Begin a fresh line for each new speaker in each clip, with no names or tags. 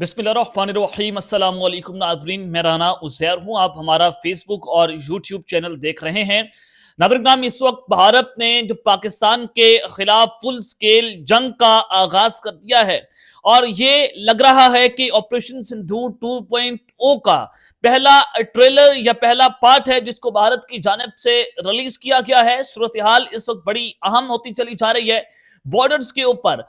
बिस्मिल्लाहिर्रहमानिर्रहीम अस्सलाम वालेकुम नाज़रीन, मैं राना उज़ैर हूँ। आप हमारा फेसबुक और यूट्यूब चैनल देख रहे हैं। नाज़रीन नाम, इस वक्त भारत ने जो पाकिस्तान के खिलाफ फुल स्केल जंग का आगाज कर दिया है और ये लग रहा है कि ऑपरेशन सिंदूर 2.0 का पहला ट्रेलर या पहला पार्ट है जिसको भारत की जानिब से रिलीज किया गया है। सूरत हाल इस वक्त बड़ी अहम होती चली जा रही है। बॉर्डर्स के ऊपर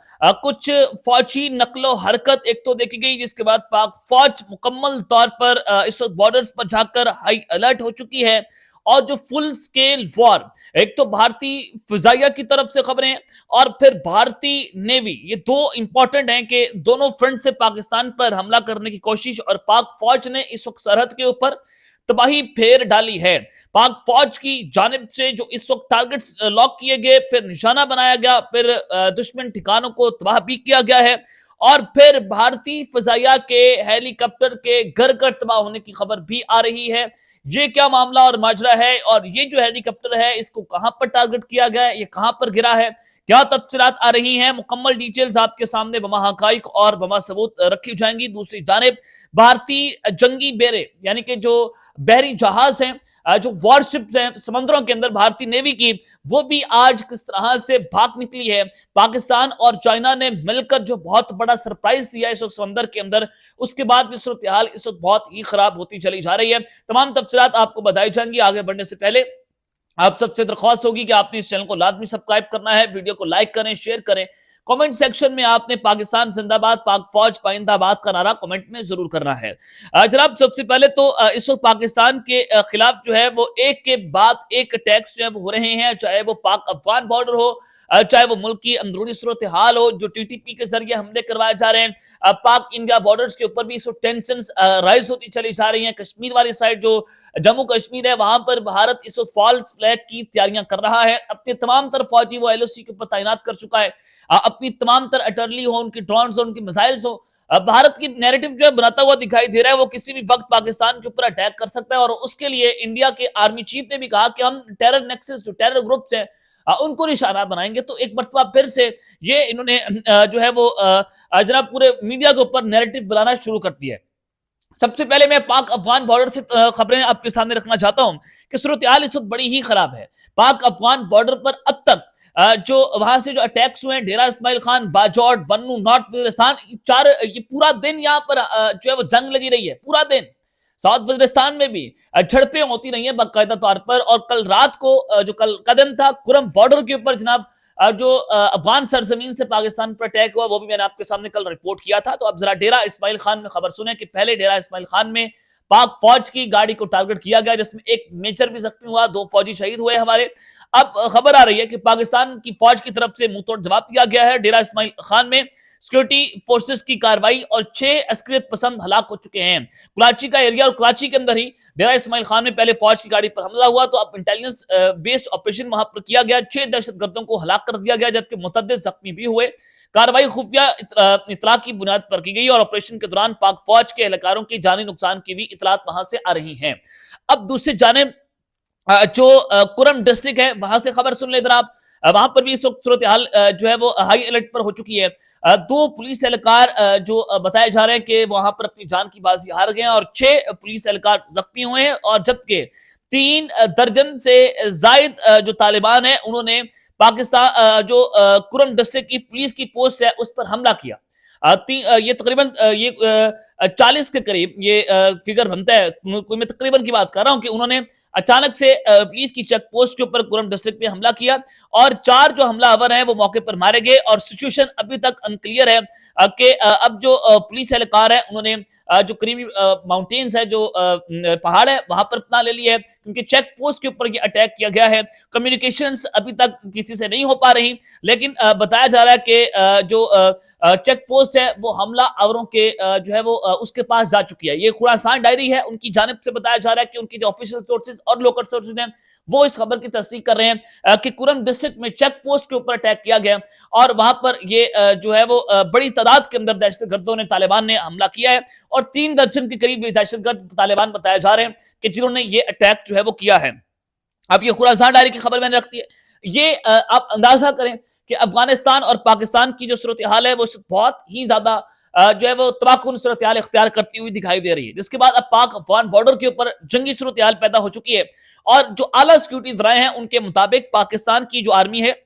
कुछ फौजी नकलो हरकत एक तो देखी गई, जिसके बाद पाक फौज मुकम्मल तौर पर इस वक्त बॉर्डर्स पर जाकर हाई अलर्ट हो चुकी है। और जो फुल स्केल वॉर, एक तो भारतीय फिजाइया की तरफ से खबरें और फिर भारतीय नेवी, ये दो इंपॉर्टेंट हैं कि दोनों फ्रंट से पाकिस्तान पर हमला करने की कोशिश, और पाक फौज ने इस वक्त सरहद के ऊपर तबाही फेर डाली है। पाक फौज की जानिब से जो इस वक्त टारगेट्स लॉक किए गए, फिर निशाना बनाया गया, फिर दुश्मन ठिकानों को तबाह भी किया गया है, और फिर भारतीय फजाइया के हेलीकॉप्टर के घर कर तबाह होने की खबर भी आ रही है। ये क्या मामला और माजरा है, और ये जो हेलीकॉप्टर है इसको कहां पर टारगेट किया गया है, ये कहां पर गिरा है, क्या तफसीलात आ रही हैं, मुकम्मल डिटेल्स आपके सामने बमा हकाइक और बमा सबूत रखी जाएंगी। दूसरी जानिब भारतीय जंगी बेरे यानी कि जो बहरी जहाज हैं, जो वॉरशिप्स हैं समंदरों के अंदर भारतीय नेवी की, वो भी आज किस तरह से भाग निकली है। पाकिस्तान और चाइना ने मिलकर जो बहुत बड़ा सरप्राइज दिया इस वक्त समंदर के अंदर, उसके बाद भी सूरत हाल इस वक्त बहुत ही खराब होती चली जा रही है। तमाम तफसीलात आपको बताई जाएंगी। आगे बढ़ने से पहले आप सबसे दरख्वास्त होगी कि आपने इस चैनल को लाजमी सब्सक्राइब करना है, वीडियो को लाइक करें, शेयर करें। कमेंट सेक्शन में आपने पाकिस्तान जिंदाबाद, पाक फौज पाइंदाबाद का नारा कमेंट में जरूर करना है। जनाब, सबसे पहले तो इस वक्त पाकिस्तान के खिलाफ जो है वो एक के बाद एक अटैक्स जो है वो हो रहे हैं, चाहे वो पाक अफगान बॉर्डर हो, चाहे वो मुल्क की अंदरूनी सूरत हाल हो जो टीटीपी के जरिए हमले करवाए जा रहे हैं। पाक इंडिया बॉर्डर्स के ऊपर भी इस वक्त टेंशन राइज होती चली जा रही है। कश्मीर वाली साइड जो जम्मू कश्मीर है, वहां पर भारत इस वक्त फॉल्स फ्लैग की तैयारियां कर रहा है। अपने तमाम तरह फौजी वो एलओसी के ऊपर तैनात कर चुका है। अपनी तमाम तरह अटर्ली हो, उनकी ड्रोन हो, उनकी मिसाइल्स हो, भारत की नैरेटिव जो है बनाता हुआ दिखाई दे रहा है। वो किसी भी वक्त पाकिस्तान के ऊपर अटैक कर सकता है, और उसके लिए इंडिया के आर्मी चीफ ने भी कहा कि हम टेरर नेक्सस जो टेरर ग्रुप्स हैं उनको निशाना बनाएंगे। तो एक मरतबा फिर से ये इन्होंने जो है वो जनाब पूरे मीडिया के ऊपर नैरेटिव बनाना शुरू कर दिया है। सबसे पहले मैं पाक अफगान बॉर्डर से खबरें आपके सामने रखना चाहता हूं कि सूरत हाल इस वक्त बड़ी ही खराब है। पाक अफगान बॉर्डर पर अब तक जो वहां से जो अटैक्स हुए हैं, डेरा इस्माइल खान, बाजौट, बन्नू, नॉर्थ वजीरिस्तान, ये पूरा दिन यहाँ पर जो है वो जंग लगी रही है। पूरा दिन साउथ वजीरिस्तान में भी झड़पें होती रही हैं बाकायदा तौर पर। और कल रात को जो कल का दिन था, कुरम बॉर्डर के ऊपर जनाब जो अफगान सरजमीन से पाकिस्तान पर अटैक हुआ, वो भी मैंने आपके सामने कल रिपोर्ट किया था। तो अब जरा डेरा इस्माइल खान में खबर सुने कि पहले डेरा इस्माइल खान में पाक फौज की गाड़ी को टारगेट किया गया, जिसमें एक मेजर भी जख्मी हुआ, 2 फौजी शहीद हुए हमारे। अब खबर आ रही है कि पाकिस्तान की फौज की तरफ से मुंहतोड़ जवाब दिया गया है। डेरा इस्माइल खान में सिक्योरिटी फोर्सेस की कार्रवाई और 6 अस्करियत पसंद हलाक हो चुके हैं। कराची का एरिया और कराची के अंदर ही डेरा इस्माइल खान में पहले फौज की गाड़ी पर हमला हुआ, तो अब इंटेलिजेंस बेस्ड ऑपरेशन वहां पर किया गया। 6 दहशतगर्दों को हलाक कर दिया गया, जबकि मुतअद्दिद जख्मी भी हुए। कार्रवाई खुफिया इतला की बुनियाद पर की गई, और ऑपरेशन के दौरान पाक फौज के एहलकारों की जानी नुकसान की भी इतलात वहां से आ रही हैं। अब दूसरी जानिब जो कुरम डिस्ट्रिक्ट है, वहां से खबर सुन ले इधर आप। वहां पर भी इस वक्त सूरत हाल जो है वो हाई अलर्ट पर हो चुकी है। 2 पुलिस एहलकार जो बताए जा रहे हैं कि वहां पर अपनी जान की बाजी हार गए हैं, और 6 पुलिस एहलकार जख्मी हुए हैं, और जबकि 3 दर्जन से जायद जो तालिबान है उन्होंने पाकिस्तान जो कुरम डिस्ट्रिक्ट की पुलिस की पोस्ट है उस पर हमला किया। ये तकरीबन ये 40 के करीब ये फिगर बनता है। कोई मैं तकरीबन की बात कर रहा हूं कि उन्होंने अचानक से पुलिस की चेक पोस्ट के ऊपर कुरम डिस्ट्रिक्ट में हमला किया, और 4 जो हमलावर हैं वो मौके पर मारे गए। और सिचुएशन अभी तक अनक्लियर है कि अब जो पुलिस एहलकार है उन्होंने जो करीबी माउंटेन्स है, जो पहाड़ है, वहां पर पनाह ले ली है, क्योंकि चेक पोस्ट के ऊपर ये अटैक किया गया है। कम्युनिकेशंस अभी तक किसी से नहीं हो पा रही, लेकिन बताया जा रहा है कि जो चेक पोस्ट है वो हमला आवरों के जो है वो उसके पास जा चुकी है। ये खुरासान डायरी है, उनकी जानिब से बताया जा रहा है कि उनकी जो ऑफिशियल सोर्सेज और लोकल सोर्सेज हैं वो इस खबर की तस्दीक कर रहे हैं कि कुरम डिस्ट्रिक्ट में चेक पोस्ट के ऊपर अटैक किया गया, और वहां पर ये जो है वो बड़ी तादाद के अंदर दहशतगर्दों ने, तालिबान ने हमला किया है, और 3 दर्जन के करीब दहशतगर्द तालिबान बताए जा रहे हैं कि जिन्होंने ये अटैक जो है वो किया है। अब ये खुरासान डायरी की खबर मैंने रख दी है। ये आप अंदाजा करें कि अफगानिस्तान और पाकिस्तान की जो सूरत हाल है वो बहुत ही ज्यादा जो है वो तबाहकुन सूरत हाल इख्तियार करती हुई दिखाई दे रही है, जिसके बाद अब पाक अफगान बॉर्डर के ऊपर जंगी सूरत हाल पैदा हो चुकी है। और जो आला सिक्योरिटी जराए हैं उनके मुताबिक पाकिस्तान की जो आर्मी है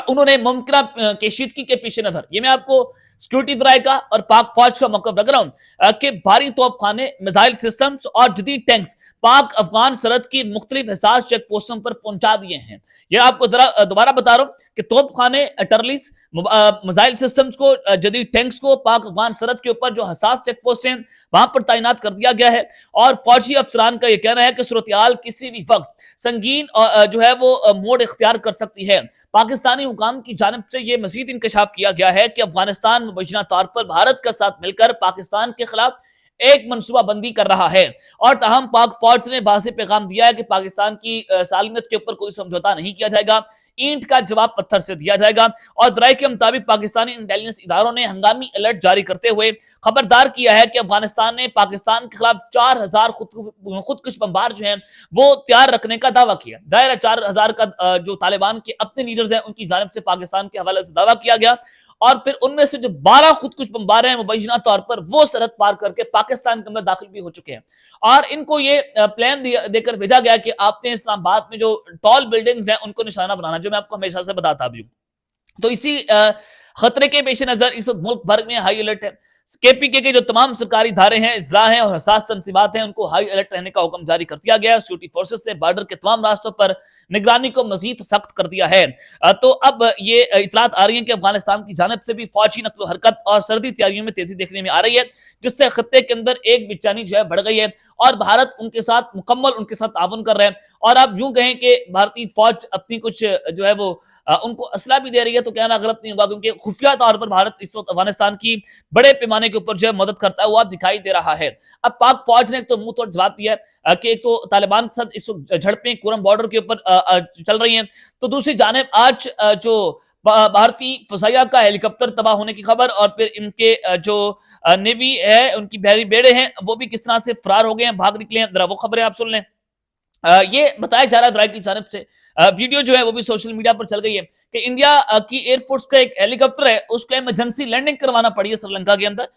उन्होंने मुमकिन कशीदगी के पीछे नजर, ये मैं आपको सिक्योरिटी जराए का और पाक फौज का मौका रख रहा हूं कि भारी तोप खाने, मिसाइल सिस्टम्स और जदीद टैंक्स पाक अफगान सरहद की मुख्तलिफ हिसास चेक पोस्टों पर पहुंचा दिए हैं। यह आपको जरा दोबारा बता रहा हूं कि तोप खाने, टर्लिस, मिसाइल सिस्टम्स को, जदीद टैंक्स को पाक अफगान सरहद के ऊपर जो हसास चेक पोस्ट हैं वहां पर तैनात कर दिया गया है। और फौजी अफसरान का यह कहना है कि सूरत हाल किसी भी वक्त संगीन जो है वो मोड़ इख्तियार कर सकती है। पाकिस्तानी हुकाम की जानिब से यह मजीद इंकशाफ किया गया है कि अफगानिस्तान मुबैना तौर पर भारत के साथ मिलकर पाकिस्तान के खिलाफ एक मनसूबाबंदी कर रहा है। और ताहम पाक फौज ने वाज़ेह पैगाम दिया है कि पाकिस्तान की सालमियत के ऊपर कोई समझौता नहीं किया जाएगा, ईंट का जवाब पत्थर से दिया जाएगा। और जराये के मुताबिक पाकिस्तानी इंटेलिजेंस इदारों ने हंगामी अलर्ट जारी करते हुए खबरदार किया है कि अफगानिस्तान ने पाकिस्तान के खिलाफ 4000 खुदकुश बमबार जो हैं वो तैयार रखने का दावा किया। दायरा 4000 का जो तालिबान के अपने लीडर्स हैं उनकी जानिब से पाकिस्तान के हवाले से दावा किया गया। और फिर उनमें से जो 12 खुदकुश बमबार हैं मुबैना तौर पर वो सरहद पार करके पाकिस्तान के अंदर दाखिल भी हो चुके हैं। और इनको ये प्लान देकर भेजा गया कि आपने इस्लामाबाद में जो टॉल बिल्डिंग्स हैं उनको निशाना बनाना, जो मैं आपको हमेशा से बताता भी हूं। तो इसी खतरे के पेश नजर इस मुल्क भर में हाई अलर्ट है। केपीके के जो तमाम सरकारी धारे हैं, इजला हैं और हसास तंजीमात हैं उनको हाई अलर्ट रहने का हुक्म जारी कर दिया गया है। सिक्योरिटी फोर्सेस ने बॉर्डर के तमाम रास्तों पर निगरानी को मजीद सख्त कर दिया है। तो अब ये इतलात आ रही है कि अफगानिस्तान की जानिब से भी फौजी नकलो हरकत और सर्दी तैयारियों में तेजी देखने में आ रही है, जिससे खत्ते के अंदर एक बेचैनी जो है बढ़ गई है और भारत उनके साथ मुकम्मल उनके साथ ताउन कर रहे हैं। और आप यूं कहें कि भारतीय फौज अपनी कुछ जो है वो उनको असला भी दे रही है तो कहना गलत नहीं होगा, क्योंकि खुफिया तौर पर भारत इस वक्त अफगानिस्तान की बड़े पैमाने के ऊपर जो है मदद करता हुआ दिखाई दे रहा है। अब पाक फौज ने एक तो मुंह तोड़ जवाब दिया है कि एक तो तालिबान के साथ इस वक्त झड़पें कुरम बॉर्डर के ऊपर चल रही हैं, तो दूसरी जानिब आज जो भारतीय फसाया का हेलीकॉप्टर तबाह होने की खबर और फिर इनके जो नेवी है उनकी बहरी बेड़े हैं वो भी किस तरह से फरार हो गए हैं, भाग निकले हैं, जरा वो खबरें आप सुन लें। ये बताया जा रहा है इजराइल की जानिब से, वीडियो जो है वो भी सोशल मीडिया पर चल गई है कि इंडिया की एयरफोर्स का एक हेलीकॉप्टर है उसको इमरजेंसी लैंडिंग करवाना पड़ी है श्रीलंका के अंदर।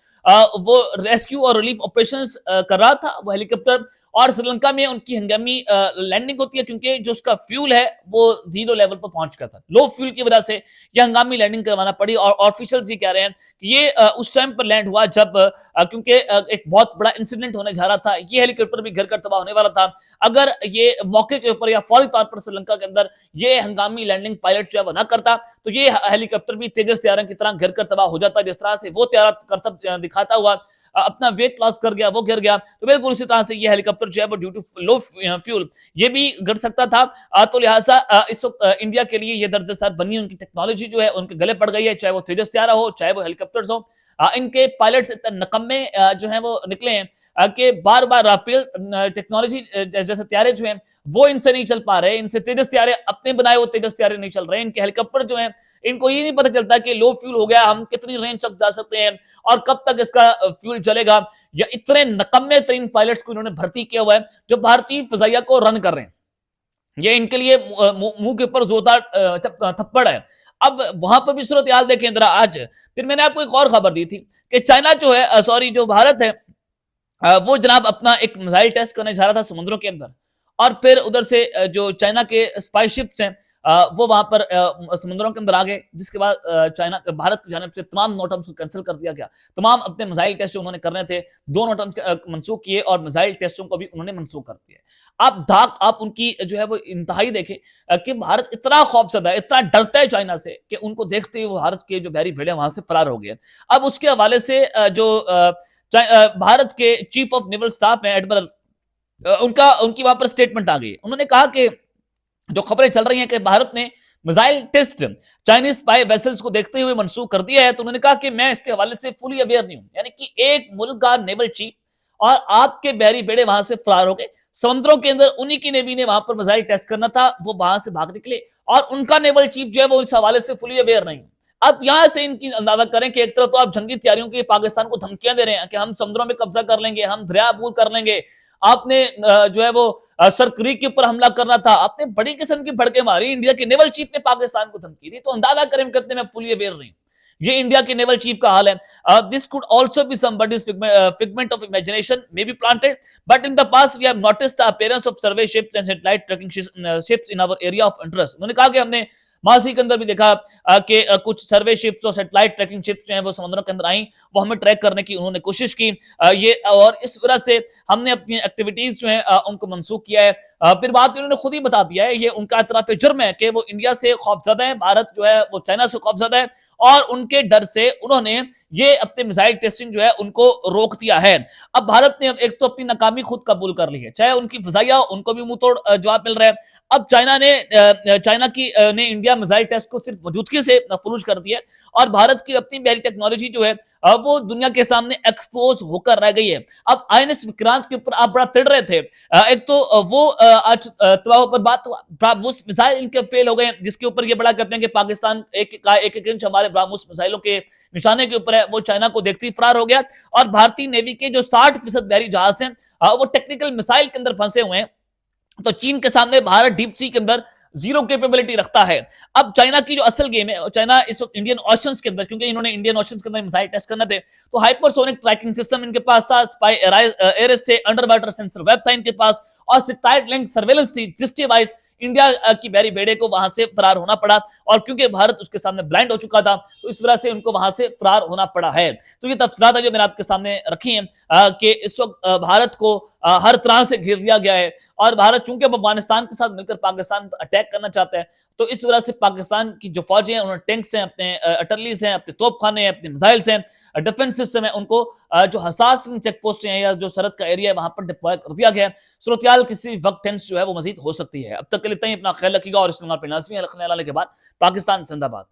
वो रेस्क्यू और रिलीफ ऑपरेशंस कर रहा था वो हेलीकॉप्टर, और श्रीलंका में उनकी हंगामी लैंडिंग होती है क्योंकि जो उसका फ्यूल है वो 0 लेवल पर पहुंच गया था। लो फ्यूल की वजह से यह हंगामी लैंडिंग करवाना पड़ी और ऑफिशियल्स ये कह रहे हैं कि ये उस टाइम पर लैंड हुआ जब क्योंकि एक बहुत बड़ा इंसिडेंट होने जा रहा था, ये हेलीकॉप्टर भी घर कर तबाह होने वाला था। अगर ये मौके के ऊपर या फौरी तौर पर श्रीलंका के अंदर ये हंगामी लैंडिंग पायलट जो है वो ना करता तो ये हेलीकॉप्टर भी तेजस तैयारों की तरह घर कर तबाह हो जाता, जिस तरह से वो तैयार करतब दिखाता हुआ अपना वेट लॉस कर गया, वो गिर गया। तो बिल्कुल इसी तरह से ये हेलीकॉप्टर जो है वो ड्यू टू लो फ्यूल ये भी गिर सकता था। तो लिहाजा इस वक्त इंडिया के लिए ये दर्दसर बनी उनकी टेक्नोलॉजी जो है उनके गले पड़ गई है, चाहे वो तेजस तैयारा हो चाहे वो हेलीकॉप्टर्स हो। इनके पायलट्स इतने नकम्मे जो है वो निकले हैं कि बार बार राफेल टेक्नोलॉजी जैसे तैयारे जो हैं वो इनसे नहीं चल पा रहे, इनसे तेजस तैयारे अपने बनाए वो तेजस तैयारे नहीं चल रहे। इनके हेलीकॉप्टर जो हैं इनको ये नहीं पता चलता कि लो फ्यूल हो गया हम कितनी रेंज तक जा सकते हैं और कब तक इसका फ्यूल चलेगा। या इतने नकम्मे तरीन पायलट्स को इन्होंने भर्ती किया हुआ है जो भारतीय फजाइया को रन कर रहे हैं। ये इनके लिए मुंह के ऊपर जोरदार थप्पड़ है। अब वहां पर भी सूरत हाल देखें जरा आज। फिर मैंने आपको एक और खबर दी थी कि चाइना जो है सॉरी जो भारत है वो जनाब अपना एक मिसाइल टेस्ट करने जा रहा था समुद्रों के अंदर, और फिर उधर से जो चाइना के स्पाई शिप्स हैं वो वहां पर समुद्रों के अंदर आ गए, जिसके बाद चाइना भारत की जानिब से तमाम नोटम्स को कैंसिल कर दिया गया। तमाम अपने मिसाइल टेस्ट जो उन्होंने करने थे 2 नोटम्स मनसूख किए और मिसाइल टेस्टों को भी उन्होंने मनसूख कर दिए। आप उनकी जो है वो इंतहाई देखें कि भारत इतना खौफजदा है, इतना डरता है चाइना से कि उनको देखते ही वो भारत के जो बहरी भेड़े वहां से फरार हो गए। अब उसके हवाले से जो भारत के चीफ ऑफ नेवल स्टाफ है एडमिरल उनकी वहां पर स्टेटमेंट आ गई। उन्होंने कहा कि जो खबरें चल रही हैं कि भारत ने missile test Chinese spy vessels को देखते हुए मंसूख कर दिया है, तो उन्होंने कहा कि मैं इसके हवाले से फुली अवेयर नहीं हूं। यानी कि एक मुल्क का नेवल चीफ और आपके बहरी बेड़े वहां से फरार हो गए, समुद्रों के अंदर उन्हीं की नेवी ने वहां पर मिसाइल टेस्ट करना था, वो वहां से भाग निकले और उनका नेवल चीफ जो है वो इस हवाले से फुली अवेयर नहीं। अब यहां से इनकी अंदाजा करें कि एक तरफ तो आप जंगी तैयारियों की पाकिस्तान को धमकियां दे रहे हैं कि हम समुद्रों में कब्जा कर लेंगे, हम दरिया अबूर कर लेंगे, आपने जो है वो सरक्रीक के ऊपर हमला करना था, आपने बड़ी किस्म की भड़के मारी, इंडिया के नेवल चीफ ने पाकिस्तान को धमकी दी। तो अंदाजा करें कितने में फुली अवेयर नहीं। ये इंडिया के नेवल चीफ का हाल है। This could also be somebody's figment of imagination may be planted, but in the past we have noticed the appearance of survey ships and satellite tracking ships in our area of interest. उन्होंने कहा कि हमने महासी के अंदर भी देखा कि कुछ सर्वे शिप्स और सैटेलाइट ट्रैकिंग शिप्स जो हैं वो समुद्रों के अंदर आई, वो हमें ट्रैक करने की उन्होंने कोशिश की। ये और इस वजह से हमने अपनी एक्टिविटीज जो है उनको मनसूख किया है। फिर बाद में उन्होंने खुद ही बता दिया है, ये उनका इतराफ जुर्म है कि वो इंडिया से खौफजदा है, भारत जो है वो चाइना से खौफजदा है, और उनके डर से उन्होंने ये अपने मिसाइल टेस्टिंग जो है उनको रोक दिया है। अब भारत ने एक तो अपनी नाकामी खुद कबूल कर ली है, चाहे उनकी फिजाइया उनको भी मुंह तोड़ जवाब मिल रहा है। अब चाइना की ने इंडिया मिसाइल टेस्ट को सिर्फ मौजूदगी से फलूज कर दिया, और भारत की अपनी प्यारी टेक्नोलॉजी जो है वो दुनिया के सामने एक्सपोज होकर रह गई है। अब आईएनएस विक्रांत के ऊपर आप बड़ा तिड़ रहे थे, एक तो वो आज तबाह पर बात, ब्रह्मोस मिसाइल इनके फेल हो गए, जिसके ऊपर ये बड़ा कहते हैं कि पाकिस्तान एक इंच हमारे ब्रह्मोस मिसाइलों के निशाने के ऊपर है, वो चाइना को देखते ही फरार हो गया। और भारतीय नेवी के जो 60% बहरी जहाज हैं वो टेक्निकल मिसाइल के अंदर फंसे हुए हैं। तो चीन के सामने भारत डीप सी के अंदर जीरो कैपेबिलिटी रखता है। अब चाइना की जो असल गेम है, चाइना इस वक्त इंडियन ओशंस के अंदर, क्योंकि इन्होंने इंडियन ओशंस के अंदर मिसाइल टेस्ट करने थे, तो हाइपरसोनिक ट्रैकिंग सिस्टम इनके पास था, स्पाई एयरस थे, अंडर वाटर सेंसर वेब था इनके पास, और सैटेलाइट लिंक सर्वेलेंस थी, जिसके वाइज इंडिया की बैरी बेड़े को वहां से फरार होना पड़ा। और क्योंकि भारत उसके सामने ब्लाइंड हो चुका था, तो इस वजह से उनको वहां से फरार होना पड़ा है। तो ये तफसीलात है जो मैंने आपके सामने रखी हैं कि इस वक्त भारत को हर तरह से घेर लिया गया है, और भारत चूंकि अब अफगानिस्तान के साथ मिलकर पाकिस्तान पर अटैक करना चाहता है, तो इस वजह से पाकिस्तान की जो फौजें हैं, उन्होंने टैंक्स हैं, अपने अटर्लीज हैं, अपने तोपखाने हैं, अपने मिसाइल्स हैं, डिफेंस सिस्टम है, उनको जो हसास चेक पोस्ट हैं या जो सरहद का एरिया है वहां पर डिप्लॉय कर दिया गया है। सूरत किसी वक्त टेंस जो है वो मजीद हो सकती है। अब तक के लिए इतना ही, अपना ख्याल रखिएगा, और इस पे लाजमी रखने वाले के बाद पाकिस्तान जिंदाबाद।